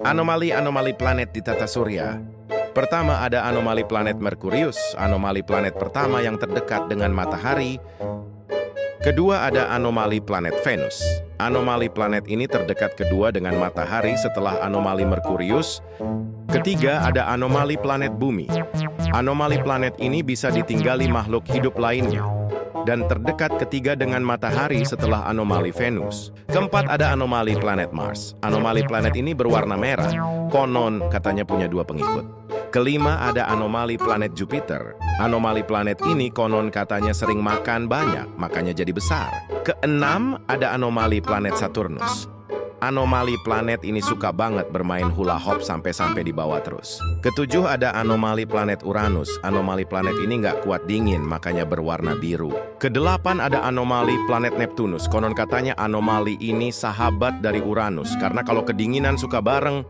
Anomali-anomali planet di tata surya. Pertama ada anomali planet Merkurius, anomali planet pertama yang terdekat dengan matahari. Kedua ada anomali planet Venus. Anomali planet ini terdekat kedua dengan matahari setelah anomali Merkurius. Ketiga ada anomali planet bumi. Anomali planet ini bisa ditinggali makhluk hidup lainnya. Dan terdekat ketiga dengan matahari setelah anomali Venus. Keempat ada anomali planet Mars. Anomali planet ini berwarna merah. Konon katanya punya dua pengikut. Kelima ada anomali planet Jupiter. Anomali planet ini konon katanya sering makan banyak, makanya jadi besar. Keenam ada anomali planet Saturnus. Anomali planet ini suka banget bermain hula hop sampai-sampai di bawah terus. Ketujuh ada anomali planet Uranus. Anomali planet ini nggak kuat dingin, makanya berwarna biru. Kedelapan ada anomali planet Neptunus. Konon katanya anomali ini sahabat dari Uranus, karena kalau kedinginan suka bareng.